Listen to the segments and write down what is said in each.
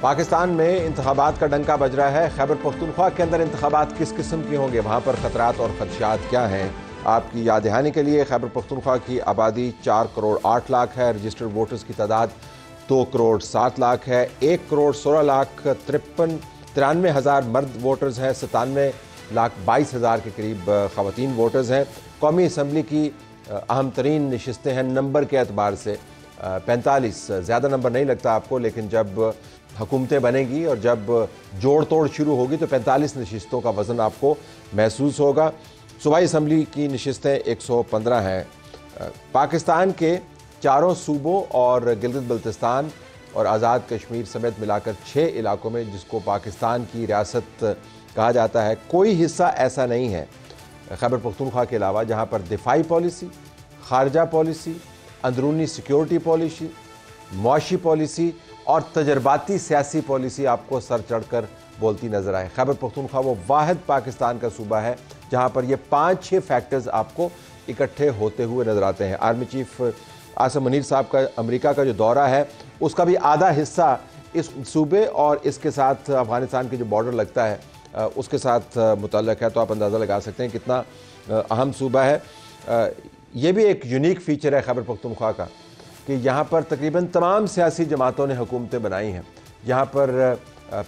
پاکستان میں انتخابات کا ڈنکا بج رہا ہے۔ خیبر پختونخوا کے اندر انتخابات کس قسم کے ہوں گے، وہاں پر خطرات اور خدشات کیا ہیں، آپ کی یاد دہانی کے لیے خیبر پختونخوا کی آبادی 4 کروڑ 8 لاکھ ہے، رجسٹرڈ ووٹرز کی تعداد 2 کروڑ 7 لاکھ ہے، 1 کروڑ 16 لاکھ 93 ہزار مرد ووٹرز ہیں، 97 لاکھ 22 ہزار کے قریب خواتین ووٹرز ہیں۔ قومی اسمبلی کی اہم ترین نشستیں ہیں نمبر کے اعتبار سے 45، زیادہ نمبر نہیں لگتا آپ کو، لیکن جب حکومتیں بنیں گی اور جب جوڑ توڑ شروع ہوگی تو 45 نشستوں کا وزن آپ کو محسوس ہوگا۔ صوبائی اسمبلی کی نشستیں 115 ہیں۔ پاکستان کے 4 صوبوں اور گلگت بلتستان اور آزاد کشمیر سمیت ملا کر 6 علاقوں میں، جس کو پاکستان کی ریاست کہا جاتا ہے، کوئی حصہ ایسا نہیں ہے خیبر پختونخوا کے علاوہ جہاں پر دفاعی پالیسی، خارجہ پالیسی، اندرونی سیکیورٹی پالیسی، معاشی پالیسی اور تجرباتی سیاسی پالیسی آپ کو سر چڑھ کر بولتی نظر آئے۔ خیبر پختونخوا وہ واحد پاکستان کا صوبہ ہے جہاں پر یہ 5-6 فیکٹرز آپ کو اکٹھے ہوتے ہوئے نظر آتے ہیں۔ آرمی چیف عاصم منیر صاحب کا امریکہ کا جو دورہ ہے، اس کا بھی آدھا حصہ اس صوبے اور اس کے ساتھ افغانستان کے جو بارڈر لگتا ہے اس کے ساتھ متعلق ہے، تو آپ اندازہ لگا سکتے ہیں کتنا اہم صوبہ ہے۔ یہ بھی ایک یونیک فیچر ہے خیبر پختونخوا کا کہ یہاں پر تقریباً تمام سیاسی جماعتوں نے حکومتیں بنائی ہیں۔ یہاں پر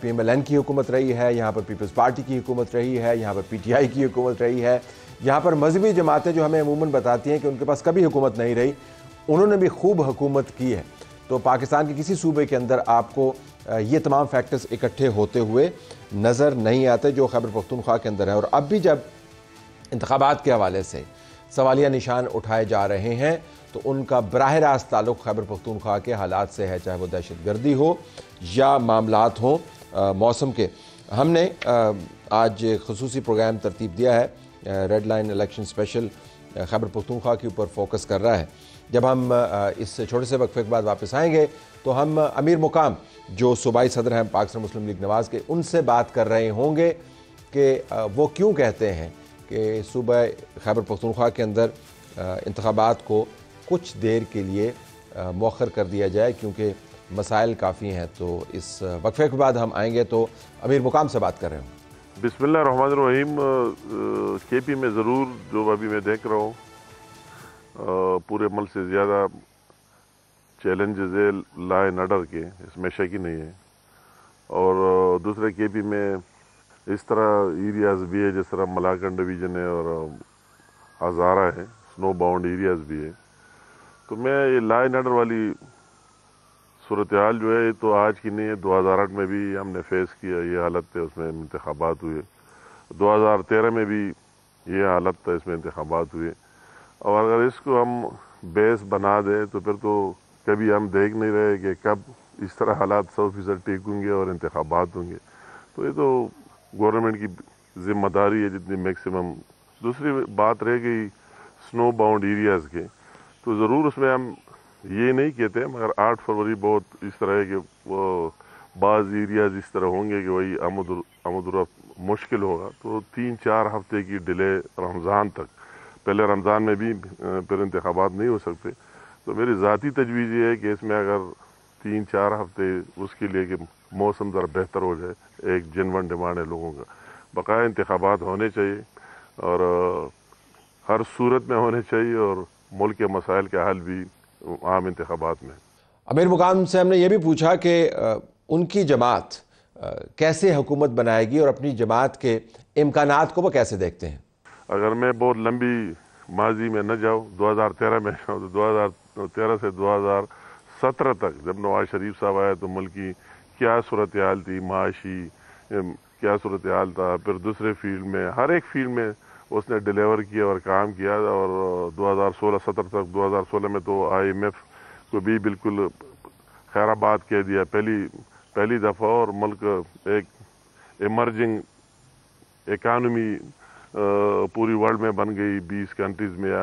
PMLN کی حکومت رہی ہے، یہاں پر پیپلز پارٹی کی حکومت رہی ہے، یہاں پر PTI کی حکومت رہی ہے، یہاں پر مذہبی جماعتیں جو ہمیں عموماً بتاتی ہیں کہ ان کے پاس کبھی حکومت نہیں رہی، انہوں نے بھی خوب حکومت کی ہے۔ تو پاکستان کے کسی صوبے کے اندر آپ کو یہ تمام فیکٹرز اکٹھے ہوتے ہوئے نظر نہیں آتے جو خیبر پختونخوا کے اندر ہے۔ اور اب بھی جب انتخابات کے حوالے سے سوالیہ نشان اٹھائے جا رہے ہیں تو ان کا براہ راست تعلق خیبر پختونخوا کے حالات سے ہے، چاہے وہ دہشت گردی ہو یا معاملات ہوں موسم کے۔ ہم نے آج خصوصی پروگرام ترتیب دیا ہے، red line election special Khyber Pakhtunkhwa کے اوپر فوکس کر رہا ہے۔ جب ہم اس چھوٹے سے وقفے کے بعد واپس آئیں گے تو ہم امیر مقام جو صوبائی صدر ہیں پاکستان مسلم لیگ نواز کے، ان سے بات کر رہے ہوں گے کہ وہ کیوں کہتے ہیں کہ صوبہ خیبر پختونخوا کے اندر انتخابات کو کچھ دیر کے لیے مؤخر کر دیا جائے کیونکہ مسائل کافی ہیں۔ تو اس وقفے کے بعد ہم آئیں گے تو امیر مقام سے بات کر رہے ہوں۔ بسم اللہ الرحمن الرحیم۔ KP میں ضرور جو ابھی میں دیکھ رہا ہوں پورے ملک سے زیادہ چیلنجز ہے لا اینڈ آرڈر کے، اس میں شک ہی نہیں ہے۔ اور دوسرے KP میں اس طرح ایریاز بھی ہے جس طرح ملاکنڈ ڈویژن ہے اور ہزارہ ہے، سنو باؤنڈ ایریاز بھی ہے۔ تو میں یہ لا اینڈ آرڈر والی صورتحال جو ہے یہ تو آج کی نہیں ہے، 2008 میں بھی ہم نے فیس کیا یہ حالت ہے، اس میں انتخابات ہوئے، 2013 میں بھی یہ حالت تھا، اس میں انتخابات ہوئے۔ اور اگر اس کو ہم بیس بنا دیں تو پھر تو کبھی ہم دیکھ نہیں رہے کہ کب اس طرح حالات 100% ٹھیک ہوں گے اور انتخابات ہوں گے۔ تو یہ تو گورنمنٹ کی ذمہ داری ہے جتنی میکسیمم۔ دوسری بات رہ گئی سنو باؤنڈ ایریاز کے، تو ضرور اس میں ہم یہ نہیں کہتے مگر 8 فروری بہت اس طرح ہے کہ وہ بعض ایریاز اس طرح ہوں گے کہ وہی آمد و رفت مشکل ہوگا، تو 3-4 ہفتے کی ڈیلے رمضان تک، پہلے رمضان میں بھی پھر انتخابات نہیں ہو سکتے۔ تو میری ذاتی تجویز یہ ہے کہ اس میں اگر 3-4 ہفتے اس کے لیے کہ موسم ذرا بہتر ہو جائے، ایک جنون ڈیمانڈ ہے لوگوں کا، بقایا انتخابات ہونے چاہیے اور ہر صورت میں ہونے چاہیے، اور ملک کے مسائل کا حل بھی عام انتخابات میں۔ امیر مقام سے ہم نے یہ بھی پوچھا کہ ان کی جماعت کیسے حکومت بنائے گی اور اپنی جماعت کے امکانات کو وہ کیسے دیکھتے ہیں۔ اگر میں بہت لمبی ماضی میں نہ جاؤں، 2013 میں جاؤں تو 2013 سے 2017 تک جب نواز شریف صاحب آئے تو ملک کی کیا صورتحال تھی، معاشی کیا صورتحال تھا، پھر دوسرے فیلڈ میں ہر ایک فیلڈ میں اس نے ڈیلیور کیا اور کام کیا۔ اور 2016-17 تک، 2016 میں تو IMF کو بھی بالکل خیر آباد کہہ دیا، پہلی دفعہ، اور ملک ایک ایمرجنگ اکانومی پوری ورلڈ میں بن گئی، 20 کنٹریز میں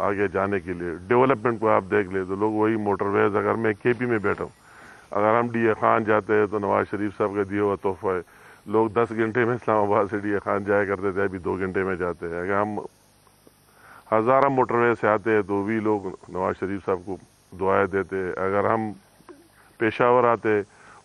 آگے جانے کے لیے۔ ڈیولپمنٹ کو آپ دیکھ لیں تو لوگ وہی موٹر ویز، اگر میں KP میں بیٹھا ہوں، اگر ہم DA خان جاتے ہیں تو نواز شریف صاحب کا دیا ہوا تحفہ ہے، لوگ 10 گھنٹے میں اسلام آباد سے DA خان جایا کرتے تھے، ابھی 2 گھنٹے میں جاتے ہیں۔ اگر ہم ہزارہ موٹر وے سے آتے ہیں تو بھی لوگ نواز شریف صاحب کو دعائیں دیتے ہیں۔ اگر ہم پشاور آتے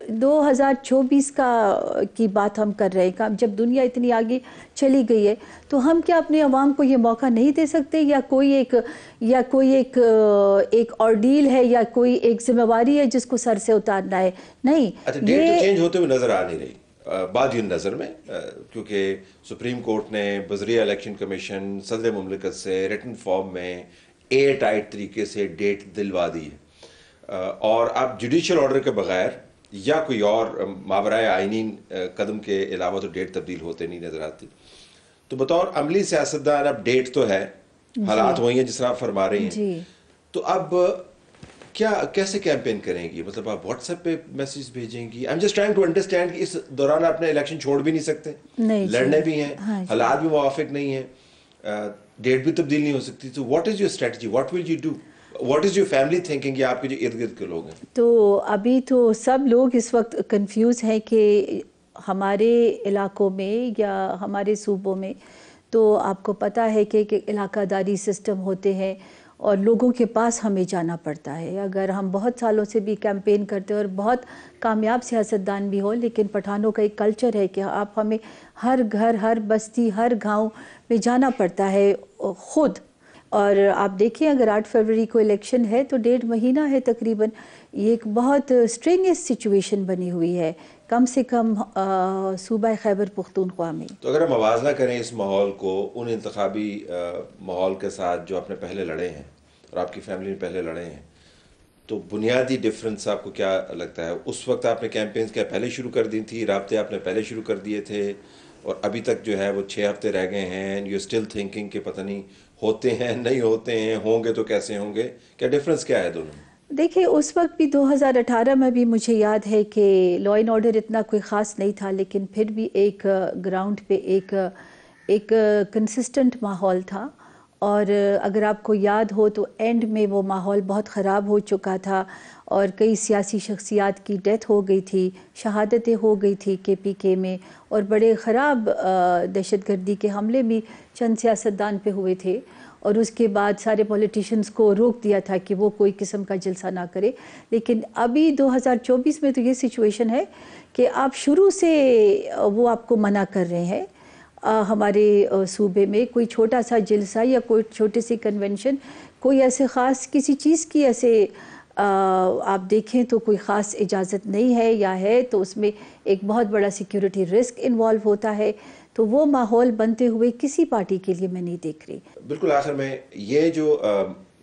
2024 کی بات ہم کر رہے ہیں. جب دنیا اتنی آگے چلی گئی ہے تو ہم کیا اپنے عوام کو یہ موقع نہیں دے سکتے, یا کوئی ایک آرڈیل ہے یا کوئی ایک ذمہ داری ہے جس کو سر سے اتارنا ہے؟ نہیں. اچھا, ڈیٹ تو چینج ہوتے ہوئے نظر آ نہیں رہی بعد نظر میں, کیونکہ سپریم کورٹ نے بذریعہ الیکشن کمیشن صدر مملکت سے ریٹن فارم میں ایئر ٹائٹ طریقے سے ڈیٹ دلوا دی ہے, اور اب جوڈیشل آرڈر کے بغیر یا کوئی اور ماورائے آئینی قدم کے علاوہ تو ڈیٹ تبدیل ہوتے نہیں نظر آتی. تو بطور عملی سیاستدان اب ڈیٹ تو ہے, حالات وہی ہیں جس طرح آپ فرما رہی ہیں, تو اب کیسے کیمپین کریں گی؟ مطلب آپ واٹس ایپ پہ میسیج بھیجیں گی؟ I'm just trying to understand کہ اس دوران آپ نے الیکشن چھوڑ بھی نہیں سکتے, لڑنے بھی ہیں, حالات بھی موافق نہیں ہیں, ڈیٹ بھی تبدیل نہیں ہو سکتی, تو what is your strategy? What will you do? What is your family thinking کہ آپ کے جو ارد گرد کے لوگ ہیں؟ تو ابھی تو سب لوگ اس وقت کنفیوز ہیں کہ ہمارے علاقوں میں یا ہمارے صوبوں میں تو آپ کو پتہ ہے کہ علاقہ داری سسٹم ہوتے ہیں اور لوگوں کے پاس ہمیں جانا پڑتا ہے. اگر ہم بہت سالوں سے بھی کیمپین کرتے ہیں اور بہت کامیاب سیاستدان بھی ہوں, لیکن پٹھانوں کا ایک کلچر ہے کہ آپ ہمیں ہر گھر, ہر بستی, ہر گاؤں میں جانا پڑتا ہے خود. اور آپ دیکھیں اگر 8 فروری کو الیکشن ہے تو 1.5 مہینہ ہے تقریباً. یہ ایک بہت اسٹرینیس سچویشن بنی ہوئی ہے کم سے کم صوبہ خیبر پختونخوا میں. تو اگر ہم موازنہ کریں اس ماحول کو ان انتخابی ماحول کے ساتھ جو آپ نے پہلے لڑے ہیں اور آپ کی فیملی نے پہلے لڑے ہیں, تو بنیادی ڈفرنس آپ کو کیا لگتا ہے؟ اس وقت آپ نے کیمپینز کیا پہلے شروع کر دی تھی, رابطے آپ نے پہلے شروع کر دیے تھے, اور ابھی تک جو ہے وہ 6 ہفتے رہ گئے ہیں, اینڈ یو اسٹل تھنکنگ کہ پتہ نہیں ہوتے ہیں نہیں ہوتے ہیں, ہوں گے تو کیسے ہوں گے, کیا ڈفرنس کیا ہے دونوں میں؟ دیکھیں اس وقت بھی 2018 میں بھی مجھے یاد ہے کہ لا اینڈ آرڈر اتنا کوئی خاص نہیں تھا, لیکن پھر بھی ایک گراؤنڈ پہ ایک کنسسٹنٹ ماحول تھا. اور اگر آپ کو یاد ہو تو اینڈ میں وہ ماحول بہت خراب ہو چکا تھا اور کئی سیاسی شخصیات کی ڈیتھ ہو گئی تھی, شہادتیں ہو گئی تھی KPK میں, اور بڑے خراب دہشت گردی کے حملے بھی چند سیاستدان پہ ہوئے تھے, اور اس کے بعد سارے پولیٹیشنز کو روک دیا تھا کہ وہ کوئی قسم کا جلسہ نہ کرے. لیکن ابھی 2024 میں تو یہ سچویشن ہے کہ آپ شروع سے وہ آپ کو منع کر رہے ہیں. ہمارے صوبے میں کوئی چھوٹا سا جلسہ یا کوئی چھوٹی سی کنونشن, کوئی ایسے خاص کسی چیز کی ایسے آپ دیکھیں تو کوئی خاص اجازت نہیں ہے, یا ہے تو اس میں ایک بہت بڑا سیکیورٹی رسک انوالو ہوتا ہے. تو وہ ماحول بنتے ہوئے کسی پارٹی کے لیے میں نہیں دیکھ رہی. بالکل آخر میں یہ جو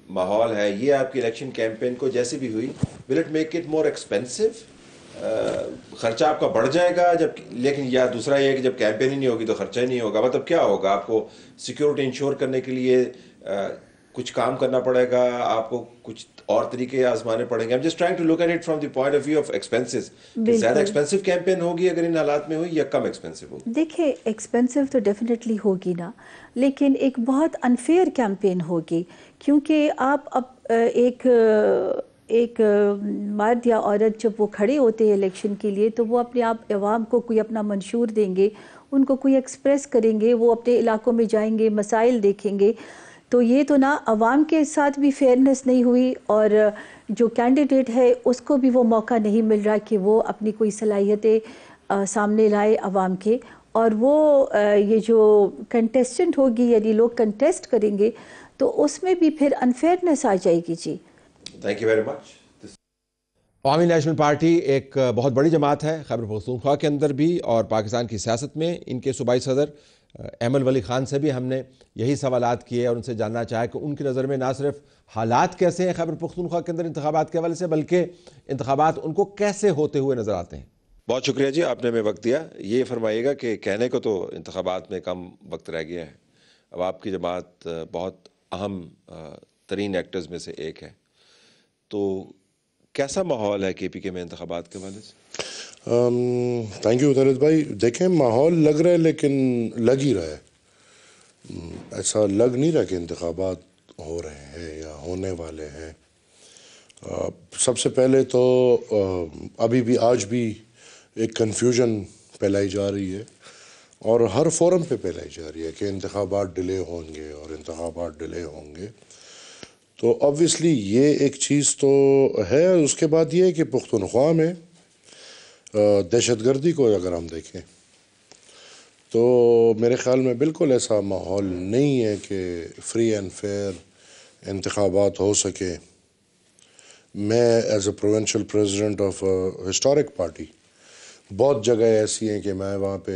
ماحول ہے یہ آپ کی الیکشن کیمپین کو جیسے بھی ہوئی, will it make it more expensive? خرچہ آپ کا بڑھ جائے گا جب, لیکن یا دوسرا یہ ہے کہ جب کیمپین ہی نہیں ہوگی تو خرچہ ہی نہیں ہوگا, مطلب کیا ہوگا؟ آپ کو سیکیورٹی انشور کرنے کے لیے کچھ کام کرنا پڑے گا, آپ کو کچھ اور طریقے آزمانے پڑیں گے. I'm just trying to look at it from the point of view of expenses. زیادہ ایکسپینسو کیمپین ہوگی اگر ان حالات میں ہوئی یا کم ایکسپینسو ہوگی؟ دیکھیں ایکسپینسو تو ڈیفینیٹلی ہوگی نا, لیکن ایک بہت انفیئر کیمپین ہوگی, کیونکہ آپ اب ایک مرد یا عورت جب وہ کھڑے ہوتے ہیں الیکشن کے لیے تو وہ اپنے آپ عوام کو کوئی اپنا منشور دیں گے, ان کو کوئی ایکسپریس کریں گے, وہ اپنے علاقوں میں جائیں گے, مسائل دیکھیں گے. تو یہ تو نا عوام کے ساتھ بھی فیئرنیس نہیں ہوئی, اور جو کینڈیڈیٹ ہے اس کو بھی وہ موقع نہیں مل رہا کہ وہ اپنی کوئی صلاحیتیں سامنے لائے عوام کے. اور وہ یہ جو کنٹیسٹنٹ ہوگی یعنی لوگ کنٹیسٹ کریں گے تو اس میں بھی پھر انفیئرنیس آ جائے گی. جی تھینک یو ویری مچ. عوامی نیشنل پارٹی ایک بہت بڑی جماعت ہے خیبر پختونخوا کے اندر بھی اور پاکستان کی سیاست میں. ان کے صوبائی صدر ایمل ولی خان سے بھی ہم نے یہی سوالات کیے اور ان سے جاننا چاہا کہ ان کی نظر میں نہ صرف حالات کیسے ہیں خیبر پختونخوا کے اندر انتخابات کے حوالے سے, بلکہ انتخابات ان کو کیسے ہوتے ہوئے نظر آتے ہیں. بہت شکریہ جی, آپ نے ہمیں وقت دیا. یہ فرمائیے گا کہ کہنے کو تو انتخابات میں کم وقت رہ گیا ہے, اب آپ کی جماعت بہت اہم ترین ایکٹرز میں سے ایک ہے, تو کیسا ماحول ہے KPK میں انتخابات کے حوالے سے؟ تھینک یو طارق بھائی. دیکھیں ماحول لگ رہا ہے لیکن لگ ہی رہا ہے, ایسا لگ نہیں رہا کہ انتخابات ہو رہے ہیں یا ہونے والے ہیں. سب سے پہلے تو ابھی بھی آج بھی ایک کنفیوژن پھیلائی جا رہی ہے اور ہر فورم پہ پھیلائی جا رہی ہے کہ انتخابات ڈیلے ہوں گے اور انتخابات ڈیلے ہوں گے. تو آبویسلی یہ ایک چیز تو ہے. اس کے بعد یہ ہے کہ پختونخوا میں دہشت گردی کو اگر ہم دیکھیں تو میرے خیال میں بالکل ایسا ماحول نہیں ہے کہ فری اینڈ فیئر انتخابات ہو سکے. میں as a provincial president of historic party بہت جگہ ایسی ہیں کہ میں وہاں پہ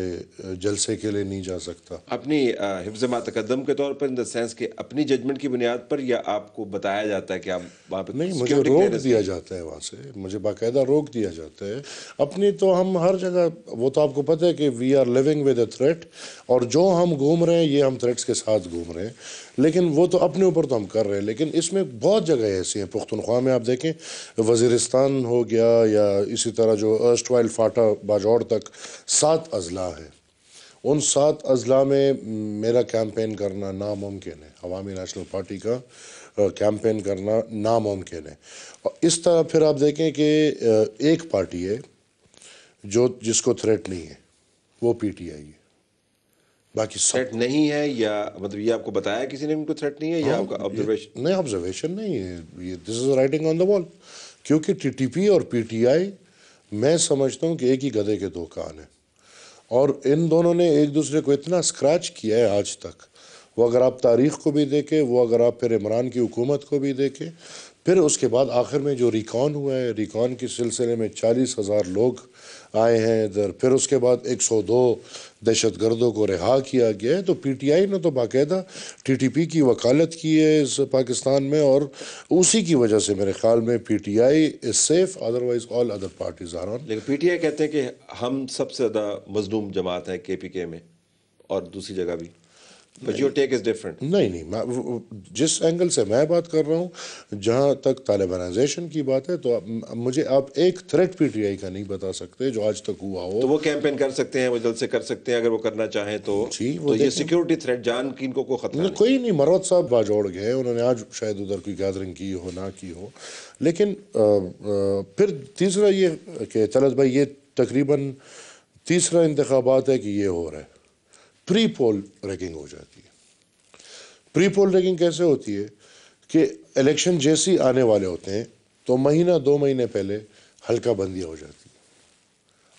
جلسے کے لیے نہیں جا سکتا. اپنی حفظ ما تقدم کے طور پر ان دا سینس کہ اپنی ججمنٹ کی بنیاد پر، یا آپ کو بتایا جاتا ہے کہ آپ وہاں پہ نہیں، مجھے روک دیا جاتا ہے وہاں سے، مجھے باقاعدہ روک دیا جاتا ہے. اپنی تو ہم ہر جگہ، وہ تو آپ کو پتہ ہے کہ we are living with a threat, اور جو ہم گھوم رہے ہیں یہ ہم تھریٹس کے ساتھ گھوم رہے ہیں. لیکن وہ تو اپنے اوپر تو ہم کر رہے ہیں، لیکن اس میں بہت جگہ ایسی ہیں. پختونخوا میں آپ دیکھیں، وزیرستان ہو گیا، یا اسی طرح جو ارسٹوائل فاٹا باجوڑ تک 7 اضلاع ہیں. ان 7 اضلاع میں میرا کیمپین کرنا ناممکن ہے. عوامی نیشنل پارٹی کا کیمپین کرنا ناممکن ہے. اور اس طرح پھر آپ دیکھیں کہ ایک پارٹی ہے جس کو تھریٹ نہیں ہے، وہ پی ٹی آئی ہے. باقی سب تھریٹ نہیں ہے، یا مطلب یہ آپ کو بتایا کسی نے ان کو تھریٹ نہیں ہے، یا آپ کا آبزرویشن؟ نہیں، آبزرویشن نہیں ہے، یہ دس از رائٹنگ آن دا وال. کیونکہ ٹی ٹی پی اور پی ٹی آئی میں سمجھتا ہوں کہ ایک ہی گدھے کے 2 کان ہیں، اور ان دونوں نے ایک دوسرے کو اتنا اسکریچ کیا ہے آج تک. وہ اگر آپ تاریخ کو بھی دیکھیں، وہ اگر آپ پھر عمران کی حکومت کو بھی دیکھیں، پھر اس کے بعد آخر میں جو ریکان ہوا ہے، ریکان کے سلسلے میں 40,000 لوگ آئے ہیں ادھر. پھر اس کے بعد 102 دہشت گردوں کو رہا کیا گیا ہے. تو پی ٹی آئی نے تو باقاعدہ ٹی ٹی پی کی وکالت کی ہے اس پاکستان میں، اور اسی کی وجہ سے میرے خیال میں PTI is safe, otherwise all other parties are on. لیکن پی ٹی آئی کہتے ہیں کہ ہم سب سے زیادہ مظلوم جماعت ہے کے پی کے میں، اور دوسری جگہ بھی. But your take is different. نہیں، جس اینگل سے میں بات کر رہا ہوں، جہاں تک طالبانائزیشن کی بات ہے، تو مجھے آپ ایک تھریٹ پی ٹی آئی کا نہیں بتا سکتے جو آج تک ہوا ہو. تو وہ کیمپین کر سکتے ہیں، وہ جلد سے کر سکتے ہیں اگر وہ کرنا چاہیں تو. تو یہ سیکیورٹی تھریٹ جان کی ان کو کوئی خطرہ نہیں؟ کوئی نہیں. مروت صاحب باجوڑ گئے، انہوں نے آج شاید ادھر کوئی گیدرنگ کی ہو نہ کی ہو. لیکن پھر تیسرا یہ کہ طلعت بھائی، یہ تقریباً تیسرا انتخابات ہے کہ یہ ہو رہا ہے. پری پول ریگنگ ہو جاتی ہے. پری پول ریگنگ کیسے ہوتی ہے کہ الیکشن جیسے آنے والے ہوتے ہیں تو مہینہ 2 مہینے پہلے حلقہ بندیاں ہو جاتی ہیں.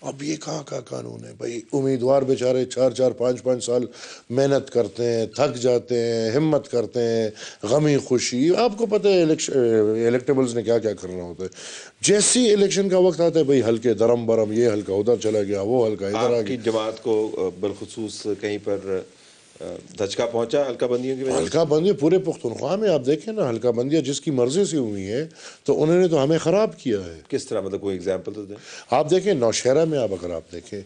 اب یہ کہاں کا قانون ہے بھائی؟ امیدوار بیچارے 4 5 سال محنت کرتے ہیں، تھک جاتے ہیں، ہمت کرتے ہیں، غمی خوشی. آپ کو پتہ ہے الیکٹیبلز نے کیا کیا کرنا ہوتا ہے. جیسی الیکشن کا وقت آتا ہے بھائی، ہلکے درم برم، یہ ہلکا ادھر چلا گیا، وہ ہلکا ادھر آ گیا. آپ کی جماعت کو بالخصوص کہیں پر دھچکا پہنچا حلقہ بندیوں کی وجہ سے؟ حلقہ بندیاں پورے پختونخوا میں آپ دیکھیں نا، حلقہ بندیاں جس کی مرضی سے ہوئی ہیں، تو انہوں نے تو ہمیں خراب کیا ہے. کس طرح؟ مطلب کوئی ایگزامپل تو دیں. آپ دیکھیں نوشہرہ میں، اگر آپ دیکھیں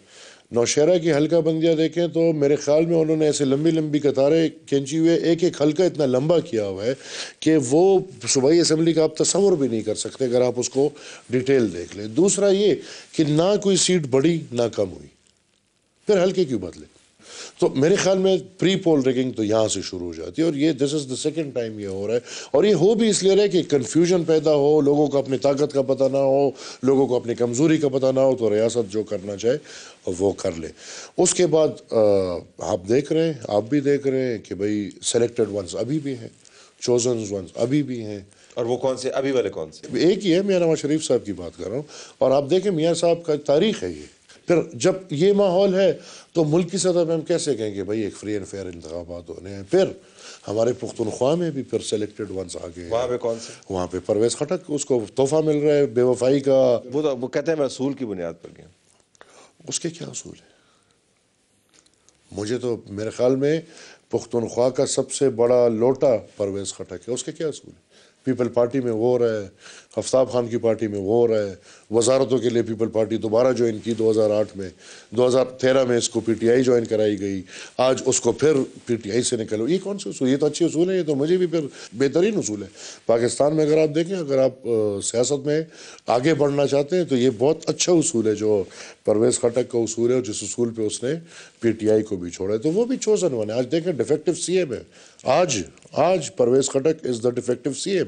نوشہرہ کی حلقہ بندیاں دیکھیں تو میرے خیال میں انہوں نے ایسے لمبی لمبی قطاریں کھینچی ہوئے، ایک حلقہ اتنا لمبا کیا ہوا ہے کہ وہ صوبائی اسمبلی کا آپ تصور بھی نہیں کر سکتے اگر آپ اس کو ڈیٹیل دیکھ لیں. دوسرا یہ کہ نہ کوئی سیٹ بڑھی نہ کم ہوئی، پھر حلقے کیوں بدلے؟ تو میرے خیال میں پری پول ریگنگ تو یہاں سے شروع ہو جاتی ہے، اور یہ دس از دا سیکنڈ ٹائم یہ ہو رہا ہے. اور یہ ہو بھی اس لیے رہا ہے کہ کنفیوژن پیدا ہو، لوگوں کو اپنی طاقت کا پتہ نہ ہو، لوگوں کو اپنی کمزوری کا پتہ نہ ہو، تو ریاست جو کرنا چاہے وہ کر لے. اس کے بعد آپ دیکھ رہے ہیں، آپ بھی دیکھ رہے ہیں کہ بھئی سلیکٹڈ ونز ابھی بھی ہیں، چوزن ونز ابھی بھی ہیں. اور وہ کون سے ابھی والے کون سے؟ ایک ہی ہے، میاں نواز شریف صاحب کی بات کر رہا ہوں. اور آپ دیکھیں میاں صاحب کا تاریخ ہے یہ. پھر جب یہ ماحول ہے تو ملک کی سطح پہ ہم کیسے کہیں کہ بھئی ایک فری اینڈ فیئر انتخابات ہونے ہیں؟ پھر ہمارے پختونخوا میں بھی پھر سلیکٹڈ ونز آگے ہیں. وہاں پہ کون سے؟ وہاں پہ پرویز خٹک، اس کو تحفہ مل رہا ہے بے وفائی کا. وہ کہتے ہیں میں اصول کی بنیاد پر گیا. اس کے کیا اصول ہے؟ مجھے تو میرے خیال میں پختونخوا کا سب سے بڑا لوٹا پرویز خٹک ہے. اس کے کیا اصول ہے؟ پیپل پارٹی میں وہ ہو رہا ہے، آفتاب خان کی پارٹی میں وہ ہو رہا ہے، وزارتوں کے لیے پیپل پارٹی دوبارہ جوائن کی 2008 میں، 2013 میں اس کو پی ٹی آئی جوائن کرائی گئی، آج اس کو پھر پی ٹی آئی سے نکلو. یہ کون سے اصول؟ یہ تو اچھے اصول ہیں، یہ تو مجھے بھی پھر بہترین اصول ہے. پاکستان میں اگر آپ دیکھیں، اگر آپ سیاست میں آگے بڑھنا چاہتے ہیں تو یہ بہت اچھا اصول ہے جو پرویز خٹک کا اصول ہے، اور جس اصول پہ اس نے پی ٹی آئی کو بھی چھوڑا ہے. تو وہ بھی چوزن ون ہے. آج دیکھیں ڈیفیکٹو سی ایم ہے. آج پرویز خٹک از دا ڈیفیکٹو سی ایم.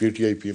PTIP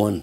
1।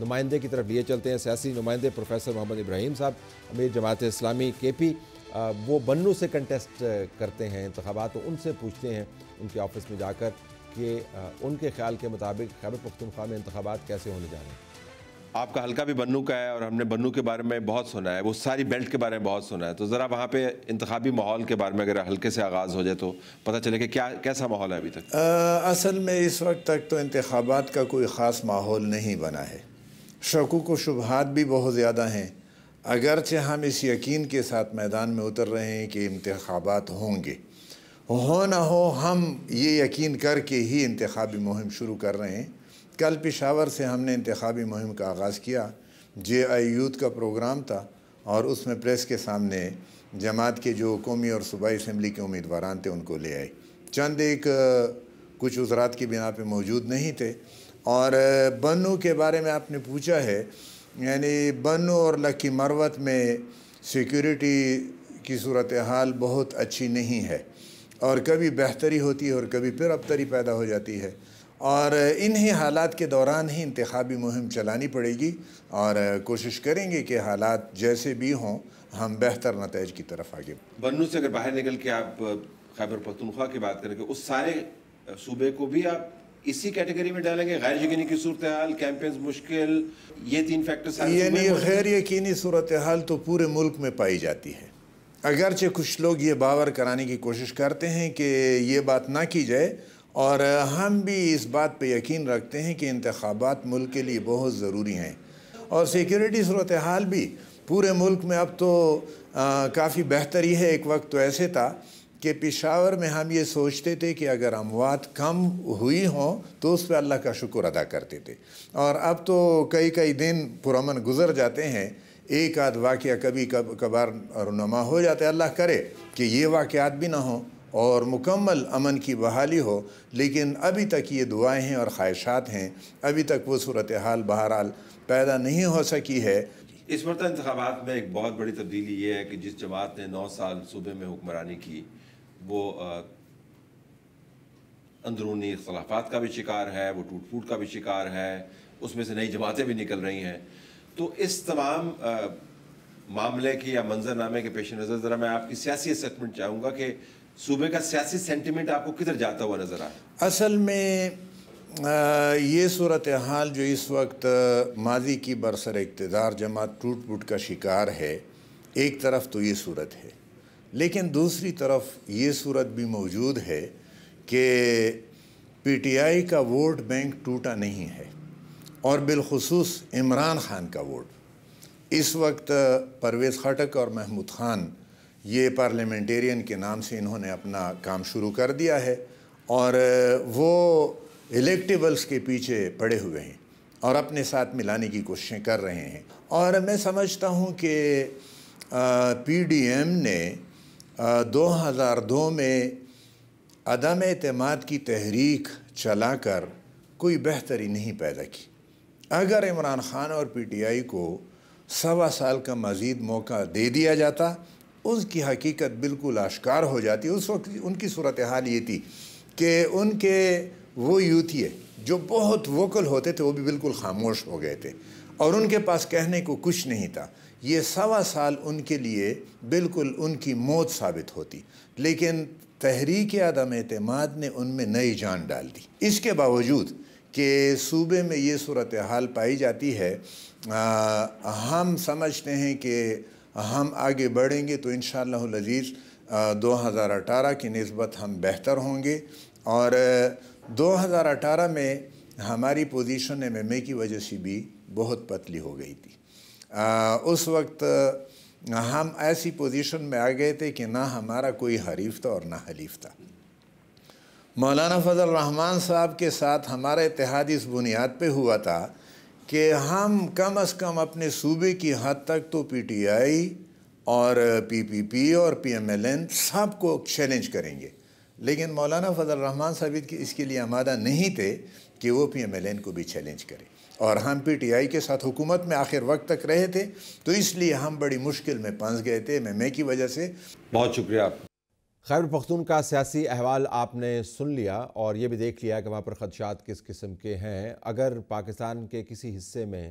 نمائندے کی طرف لیے چلتے ہیں، سیاسی نمائندے پروفیسر محمد ابراہیم صاحب، امیر جماعت اسلامی KP، وہ بنوں سے کنٹیسٹ کرتے ہیں انتخابات، تو ان سے پوچھتے ہیں ان کے آفس میں جا کر کہ ان کے خیال کے مطابق خیبر پختونخوا میں انتخابات کیسے ہونے جا رہے ہیں۔ آپ کا حلقہ بھی بنوں کا ہے اور ہم نے بنوں کے بارے میں بہت سنا ہے، وہ ساری بیلٹ کے بارے میں بہت سنا ہے، تو ذرا وہاں پہ انتخابی ماحول کے بارے میں اگر حلقے سے آغاز ہو جائے تو پتہ چلے کہ کیسا ماحول ہے ابھی تک۔ اصل میں اس وقت تک تو انتخابات کا کوئی خاص ماحول نہیں بنا ہے، شکوک و شبہات بھی بہت زیادہ ہیں، اگرچہ ہم اس یقین کے ساتھ میدان میں اتر رہے ہیں کہ انتخابات ہوں گے، ہو نہ ہو ہم یہ یقین کر کے ہی انتخابی مہم شروع کر رہے ہیں۔ کل پشاور سے ہم نے انتخابی مہم کا آغاز کیا، JI یوتھ کا پروگرام تھا اور اس میں پریس کے سامنے جماعت کے جو قومی اور صوبائی اسمبلی کے امیدواران تھے ان کو لے آئے، چند ایک کچھ عذرات کی بنا پہ موجود نہیں تھے۔ اور بنوں کے بارے میں آپ نے پوچھا ہے، یعنی بنوں اور لکی مروت میں سیکیورٹی کی صورتحال بہت اچھی نہیں ہے، اور کبھی بہتری ہوتی ہے اور کبھی پھر ابتری پیدا ہو جاتی ہے، اور انہی حالات کے دوران ہی انتخابی مہم چلانی پڑے گی، اور کوشش کریں گے کہ حالات جیسے بھی ہوں ہم بہتر نتائج کی طرف آگے۔ بنوں سے اگر باہر نکل کے آپ خیبر پختونخوا کی بات کریں کہ اس سارے صوبے کو بھی آپ اسی کیٹیگری میں ڈالیں گے، غیر یقینی کی صورتحال، کیمپینز مشکل، یہ تین فیکٹر یعنی غیر یقینی صورتحال تو پورے ملک میں پائی جاتی ہے، اگرچہ کچھ لوگ یہ باور کرانے کی کوشش کرتے ہیں کہ یہ بات نہ کی جائے، اور ہم بھی اس بات پہ یقین رکھتے ہیں کہ انتخابات ملک کے لیے بہت ضروری ہیں، اور سیکیورٹی صورتحال بھی پورے ملک میں اب تو کافی بہتری ہے۔ ایک وقت تو ایسے تھا کہ پشاور میں ہم یہ سوچتے تھے کہ اگر اموات کم ہوئی ہوں تو اس پہ اللہ کا شکر ادا کرتے تھے، اور اب تو کئی دن پرامن گزر جاتے ہیں، ایک آدھ واقعہ کبھی کبھار رونما ہو جاتا ہے، اللہ کرے کہ یہ واقعات بھی نہ ہوں اور مکمل امن کی بحالی ہو، لیکن ابھی تک یہ دعائیں ہیں اور خواہشات ہیں، ابھی تک وہ صورتحال بہرحال پیدا نہیں ہو سکی ہے۔ اس مرتبہ انتخابات میں ایک بہت بڑی تبدیلی یہ ہے کہ جس جماعت نے 9 سال صوبے میں حکمرانی کی وہ اندرونی اختلافات کا بھی شکار ہے، وہ ٹوٹ پھوٹ کا بھی شکار ہے، اس میں سے نئی جماعتیں بھی نکل رہی ہیں، تو اس تمام معاملے کی یا منظرنامے کے پیش نظر ذرا میں آپ کی سیاسی اسسمنٹ چاہوں گا کہ صوبے کا سیاسی سینٹیمنٹ آپ کو کدھر جاتا ہوا نظر آئے؟ اصل میں یہ صورتحال جو اس وقت ماضی کی برسر اقتدار جماعت ٹوٹ پھوٹ کا شکار ہے، ایک طرف تو یہ صورت ہے، لیکن دوسری طرف یہ صورت بھی موجود ہے کہ PTI کا ووٹ بینک ٹوٹا نہیں ہے، اور بالخصوص عمران خان کا ووٹ اس وقت پرویز خٹک اور محمود خان یہ پارلیمنٹیرین کے نام سے انہوں نے اپنا کام شروع کر دیا ہے، اور وہ الیکٹیبلز کے پیچھے پڑے ہوئے ہیں اور اپنے ساتھ ملانے کی کوششیں کر رہے ہیں، اور میں سمجھتا ہوں کہ PDM نے 2002 میں عدم اعتماد کی تحریک چلا کر کوئی بہتری نہیں پیدا کی۔ اگر عمران خان اور PTI کو 1.25 سال کا مزید موقع دے دیا جاتا، اس کی حقیقت بالکل آشکار ہو جاتی۔ اس وقت ان کی صورتحال یہ تھی کہ ان کے وہ یوتھیے جو بہت ووکل ہوتے تھے وہ بھی بالکل خاموش ہو گئے تھے، اور ان کے پاس کہنے کو کچھ نہیں تھا۔ یہ 1.25 سال ان کے لیے بالکل ان کی موت ثابت ہوتی، لیکن تحریک عدم اعتماد نے ان میں نئی جان ڈال دی۔ اس کے باوجود کہ صوبے میں یہ صورتحال پائی جاتی ہے، ہم سمجھتے ہیں کہ ہم آگے بڑھیں گے تو انشاءاللہ العزیز 2018 کی نسبت ہم بہتر ہوں گے، اور 2018 میں ہماری پوزیشن MMA کی وجہ سے بھی بہت پتلی ہو گئی تھی۔ اس وقت ہم ایسی پوزیشن میں آ گئے تھے کہ نہ ہمارا کوئی حریف تھا اور نہ حلیف تھا۔ مولانا فضل الرحمان صاحب کے ساتھ ہمارا اتحاد اس بنیاد پہ ہوا تھا کہ ہم کم از کم اپنے صوبے کی حد تک تو PTI اور PPP اور PMLN سب کو چیلنج کریں گے، لیکن مولانا فضل الرحمان صاحب اس کے لیے آمادہ نہیں تھے کہ وہ PMLN کو بھی چیلنج کریں، اور ہم PTI کے ساتھ حکومت میں آخر وقت تک رہے تھے، تو اس لیے ہم بڑی مشکل میں پھنس گئے تھے MMA کی وجہ سے۔ بہت شکریہ آپ۔ خیبر پختون کا سیاسی احوال آپ نے سن لیا اور یہ بھی دیکھ لیا کہ وہاں پر خدشات کس قسم کے ہیں۔ اگر پاکستان کے کسی حصے میں